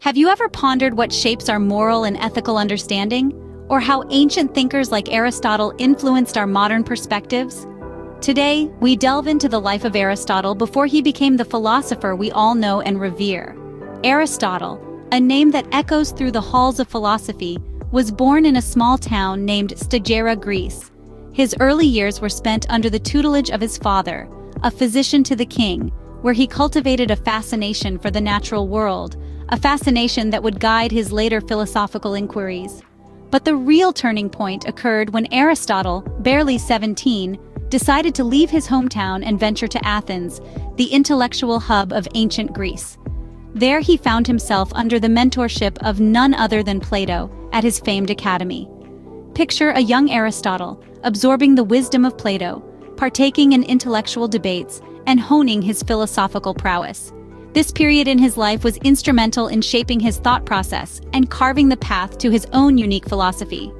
Have you ever pondered what shapes our moral and ethical understanding? Or how ancient thinkers like Aristotle influenced our modern perspectives? Today, we delve into the life of Aristotle before he became the philosopher we all know and revere. Aristotle, a name that echoes through the halls of philosophy, was born in a small town named Stagira, Greece. His early years were spent under the tutelage of his father, a physician to the king, where he cultivated a fascination for the natural world, a fascination that would guide his later philosophical inquiries. But the real turning point occurred when Aristotle, barely 17, decided to leave his hometown and venture to Athens, the intellectual hub of ancient Greece. There he found himself under the mentorship of none other than Plato at his famed academy. Picture a young Aristotle, absorbing the wisdom of Plato, partaking in intellectual debates, and honing his philosophical prowess. This period in his life was instrumental in shaping his thought process and carving the path to his own unique philosophy.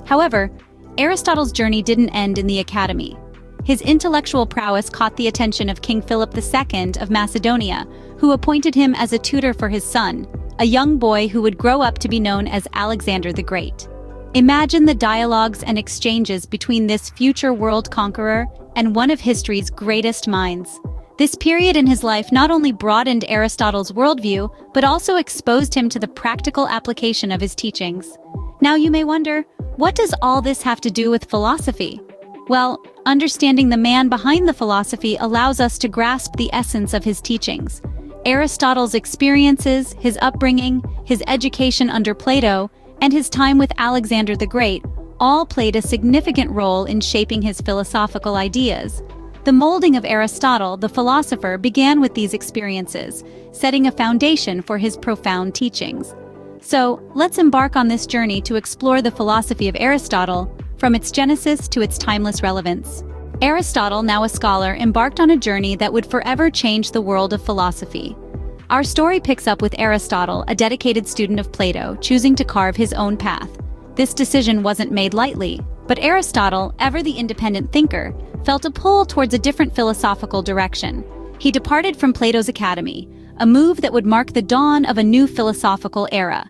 However, Aristotle's journey didn't end in the academy. His intellectual prowess caught the attention of King Philip II of Macedonia, who appointed him as a tutor for his son, a young boy who would grow up to be known as Alexander the Great. Imagine the dialogues and exchanges between this future world conqueror and one of history's greatest minds. This period in his life not only broadened Aristotle's worldview, but also exposed him to the practical application of his teachings. Now you may wonder, what does all this have to do with philosophy? Well, understanding the man behind the philosophy allows us to grasp the essence of his teachings. Aristotle's experiences, his upbringing, his education under Plato, and his time with Alexander the Great all played a significant role in shaping his philosophical ideas. The molding of Aristotle, the philosopher, began with these experiences, setting a foundation for his profound teachings. So, let's embark on this journey to explore the philosophy of Aristotle, from its genesis to its timeless relevance. Aristotle, now a scholar, embarked on a journey that would forever change the world of philosophy. Our story picks up with Aristotle, a dedicated student of Plato, choosing to carve his own path. This decision wasn't made lightly, but Aristotle, ever the independent thinker, felt a pull towards a different philosophical direction. He departed from Plato's academy, a move that would mark the dawn of a new philosophical era.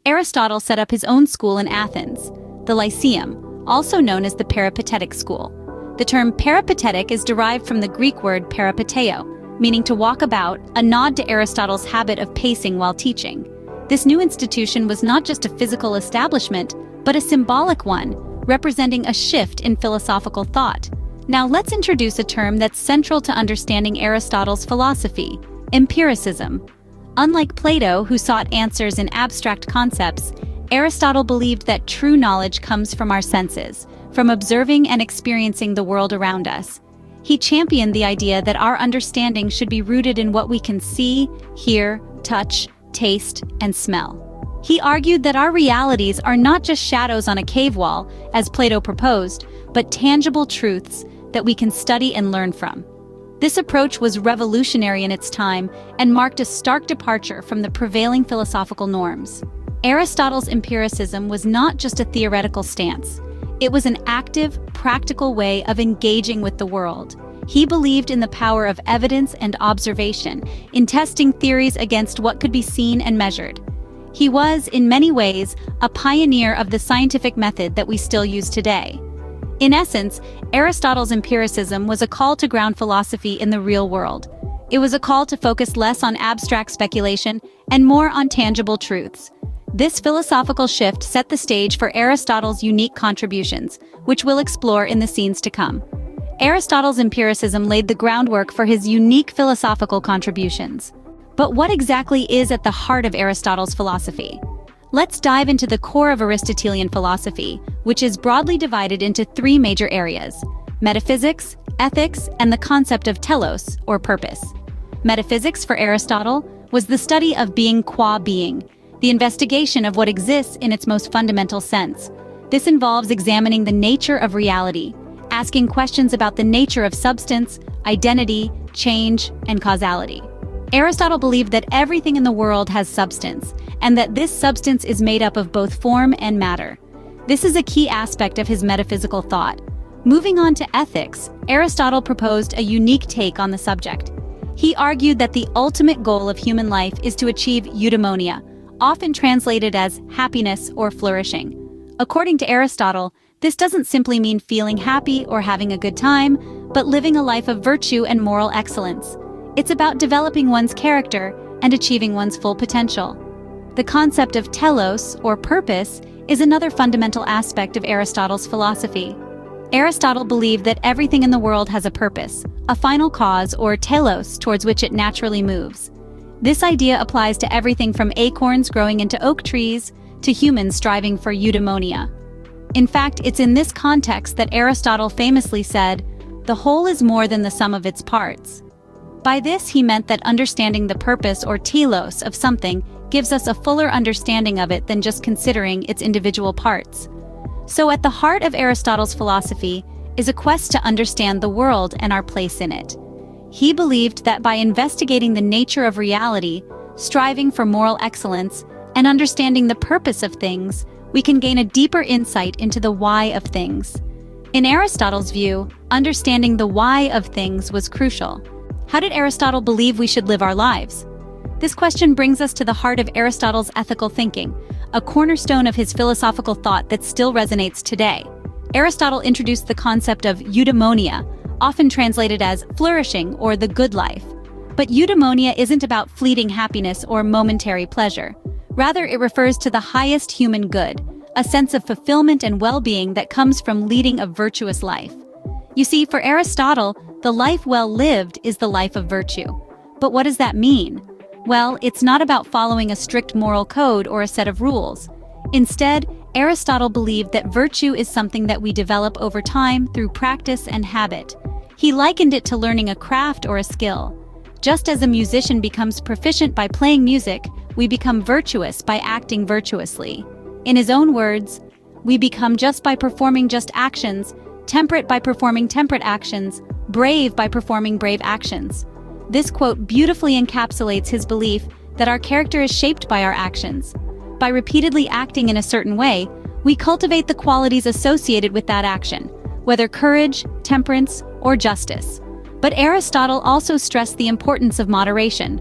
Aristotle set up his own school in Athens, the Lyceum, also known as the Peripatetic school. The term peripatetic is derived from the Greek word peripateo, meaning to walk about, a nod to Aristotle's habit of pacing while teaching. This new institution was not just a physical establishment, but a symbolic one, representing a shift in philosophical thought. Now let's introduce a term that's central to understanding Aristotle's philosophy: empiricism. Unlike Plato, who sought answers in abstract concepts, Aristotle believed that true knowledge comes from our senses, from observing and experiencing the world around us. He championed the idea that our understanding should be rooted in what we can see, hear, touch, taste, and smell. He argued that our realities are not just shadows on a cave wall, as Plato proposed, but tangible truths that we can study and learn from. This approach was revolutionary in its time and marked a stark departure from the prevailing philosophical norms. Aristotle's empiricism was not just a theoretical stance. It was an active, practical way of engaging with the world. He believed in the power of evidence and observation, in testing theories against what could be seen and measured. He was, in many ways, a pioneer of the scientific method that we still use today. In essence, Aristotle's empiricism was a call to ground philosophy in the real world. It was a call to focus less on abstract speculation and more on tangible truths. This philosophical shift set the stage for Aristotle's unique contributions, which we'll explore in the scenes to come. Aristotle's empiricism laid the groundwork for his unique philosophical contributions. But what exactly is at the heart of Aristotle's philosophy? Let's dive into the core of Aristotelian philosophy, which is broadly divided into three major areas: metaphysics, ethics, and the concept of telos, or purpose. Metaphysics for Aristotle was the study of being qua being, the investigation of what exists in its most fundamental sense. This involves examining the nature of reality, asking questions about the nature of substance, identity, change, and causality. Aristotle believed that everything in the world has substance, and that this substance is made up of both form and matter. This is a key aspect of his metaphysical thought. Moving on to ethics, Aristotle proposed a unique take on the subject. He argued that the ultimate goal of human life is to achieve eudaimonia, often translated as happiness or flourishing. According to Aristotle, this doesn't simply mean feeling happy or having a good time, but living a life of virtue and moral excellence. It's about developing one's character and achieving one's full potential. The concept of telos, or purpose, is another fundamental aspect of Aristotle's philosophy. Aristotle believed that everything in the world has a purpose, a final cause or telos towards which it naturally moves. This idea applies to everything from acorns growing into oak trees to humans striving for eudaimonia. In fact, it's in this context that Aristotle famously said, "The whole is more than the sum of its parts." By this, he meant that understanding the purpose or telos of something gives us a fuller understanding of it than just considering its individual parts. So at the heart of Aristotle's philosophy is a quest to understand the world and our place in it. He believed that by investigating the nature of reality, striving for moral excellence, and understanding the purpose of things, we can gain a deeper insight into the why of things. In Aristotle's view, understanding the why of things was crucial. How did Aristotle believe we should live our lives? This question brings us to the heart of Aristotle's ethical thinking, a cornerstone of his philosophical thought that still resonates today. Aristotle introduced the concept of eudaimonia, often translated as flourishing or the good life. But eudaimonia isn't about fleeting happiness or momentary pleasure. Rather, it refers to the highest human good, a sense of fulfillment and well-being that comes from leading a virtuous life. You see, for Aristotle, the life well lived is the life of virtue. But what does that mean? Well, it's not about following a strict moral code or a set of rules. Instead, Aristotle believed that virtue is something that we develop over time through practice and habit. He likened it to learning a craft or a skill. Just as a musician becomes proficient by playing music, we become virtuous by acting virtuously. In his own words, we become just by performing just actions, temperate by performing temperate actions, brave by performing brave actions. This quote beautifully encapsulates his belief that our character is shaped by our actions. By repeatedly acting in a certain way, we cultivate the qualities associated with that action, whether courage, temperance, or justice. But Aristotle also stressed the importance of moderation.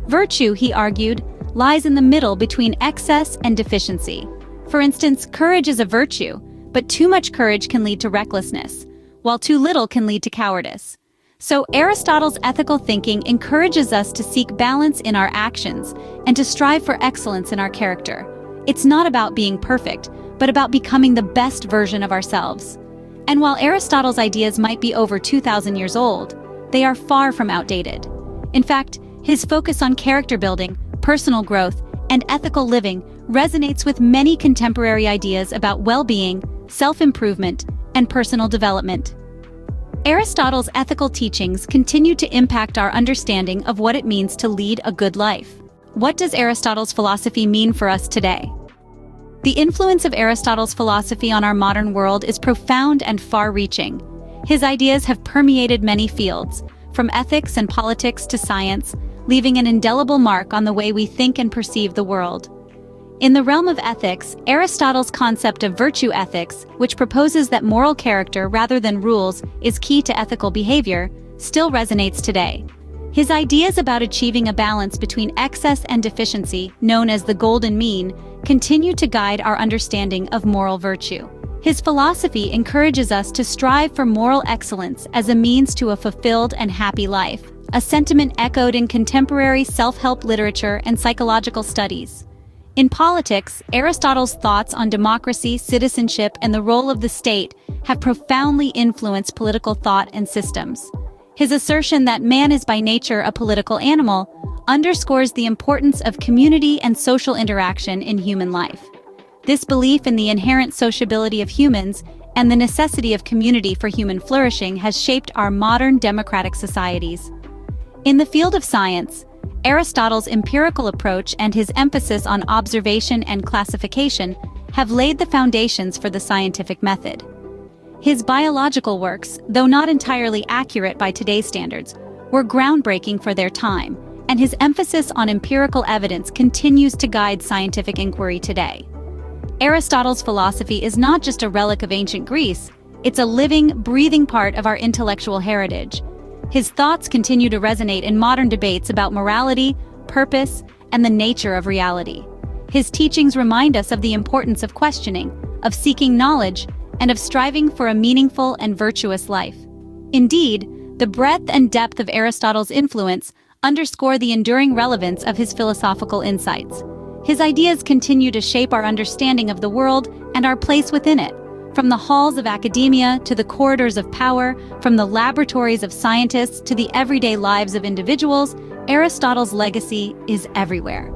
Virtue, he argued, lies in the middle between excess and deficiency. For instance, courage is a virtue, but too much courage can lead to recklessness, while too little can lead to cowardice. So Aristotle's ethical thinking encourages us to seek balance in our actions and to strive for excellence in our character. It's not about being perfect, but about becoming the best version of ourselves. And while Aristotle's ideas might be over 2,000 years old, they are far from outdated. In fact, his focus on character building, personal growth, and ethical living resonates with many contemporary ideas about well-being, self-improvement, and personal development. Aristotle's ethical teachings continue to impact our understanding of what it means to lead a good life. What does Aristotle's philosophy mean for us today? The influence of Aristotle's philosophy on our modern world is profound and far-reaching. His ideas have permeated many fields, from ethics and politics to science, leaving an indelible mark on the way we think and perceive the world. In the realm of ethics, Aristotle's concept of virtue ethics, which proposes that moral character rather than rules is key to ethical behavior, still resonates today. His ideas about achieving a balance between excess and deficiency, known as the golden mean, continue to guide our understanding of moral virtue. His philosophy encourages us to strive for moral excellence as a means to a fulfilled and happy life, a sentiment echoed in contemporary self-help literature and psychological studies. In politics, Aristotle's thoughts on democracy, citizenship, and the role of the state have profoundly influenced political thought and systems. His assertion that man is by nature a political animal underscores the importance of community and social interaction in human life. This belief in the inherent sociability of humans and the necessity of community for human flourishing has shaped our modern democratic societies. In the field of science, Aristotle's empirical approach and his emphasis on observation and classification have laid the foundations for the scientific method. His biological works, though not entirely accurate by today's standards, were groundbreaking for their time, and his emphasis on empirical evidence continues to guide scientific inquiry today. Aristotle's philosophy is not just a relic of ancient Greece, it's a living, breathing part of our intellectual heritage. His thoughts continue to resonate in modern debates about morality, purpose, and the nature of reality. His teachings remind us of the importance of questioning, of seeking knowledge, and of striving for a meaningful and virtuous life. Indeed, the breadth and depth of Aristotle's influence underscore the enduring relevance of his philosophical insights. His ideas continue to shape our understanding of the world and our place within it. From the halls of academia to the corridors of power, from the laboratories of scientists to the everyday lives of individuals, Aristotle's legacy is everywhere.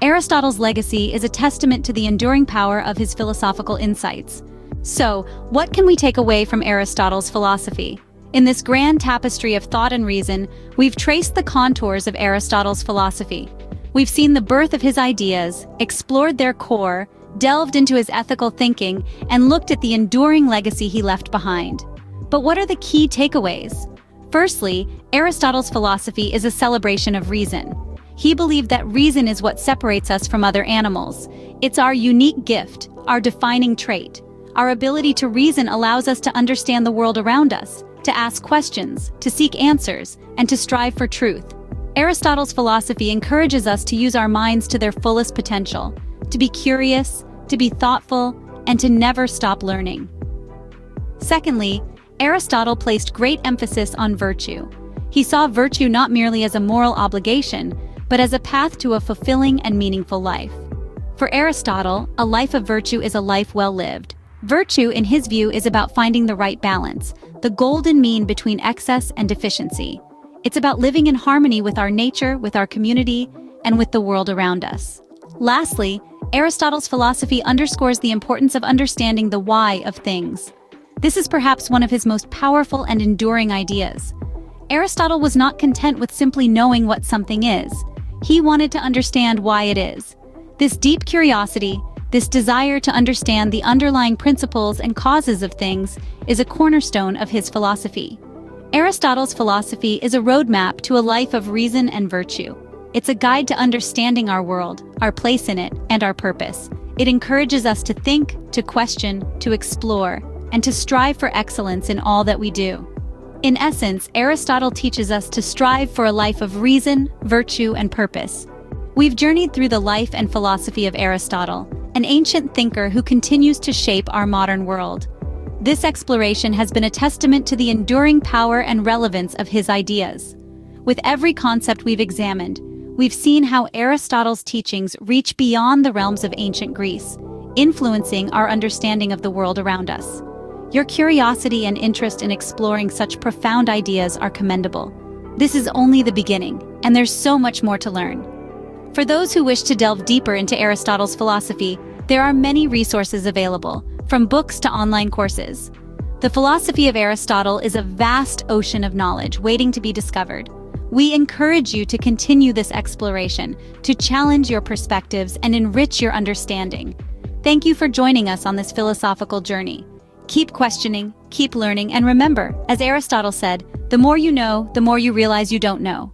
Aristotle's legacy is a testament to the enduring power of his philosophical insights. So, what can we take away from Aristotle's philosophy? In this grand tapestry of thought and reason, we've traced the contours of Aristotle's philosophy. We've seen the birth of his ideas, explored their core, delved into his ethical thinking, and looked at the enduring legacy he left behind. But what are the key takeaways? Firstly, Aristotle's philosophy is a celebration of reason. He believed that reason is what separates us from other animals. It's our unique gift, our defining trait. Our ability to reason allows us to understand the world around us, to ask questions, to seek answers, and to strive for truth. Aristotle's philosophy encourages us to use our minds to their fullest potential, to be curious, to be thoughtful, and to never stop learning. Secondly, Aristotle placed great emphasis on virtue. He saw virtue not merely as a moral obligation, but as a path to a fulfilling and meaningful life. For Aristotle, a life of virtue is a life well lived. Virtue, in his view, is about finding the right balance, the golden mean between excess and deficiency. It's about living in harmony with our nature, with our community, and with the world around us. Lastly, Aristotle's philosophy underscores the importance of understanding the why of things. This is perhaps one of his most powerful and enduring ideas. Aristotle was not content with simply knowing what something is. He wanted to understand why it is. This deep curiosity, this desire to understand the underlying principles and causes of things, is a cornerstone of his philosophy. Aristotle's philosophy is a roadmap to a life of reason and virtue. It's a guide to understanding our world, our place in it, and our purpose. It encourages us to think, to question, to explore, and to strive for excellence in all that we do. In essence, Aristotle teaches us to strive for a life of reason, virtue, and purpose. We've journeyed through the life and philosophy of Aristotle, an ancient thinker who continues to shape our modern world. This exploration has been a testament to the enduring power and relevance of his ideas. With every concept we've examined, we've seen how Aristotle's teachings reach beyond the realms of ancient Greece, influencing our understanding of the world around us. Your curiosity and interest in exploring such profound ideas are commendable. This is only the beginning, and there's so much more to learn. For those who wish to delve deeper into Aristotle's philosophy, there are many resources available, from books to online courses. The philosophy of Aristotle is a vast ocean of knowledge waiting to be discovered. We encourage you to continue this exploration, to challenge your perspectives and enrich your understanding. Thank you for joining us on this philosophical journey. Keep questioning, keep learning, and remember, as Aristotle said, the more you know, the more you realize you don't know.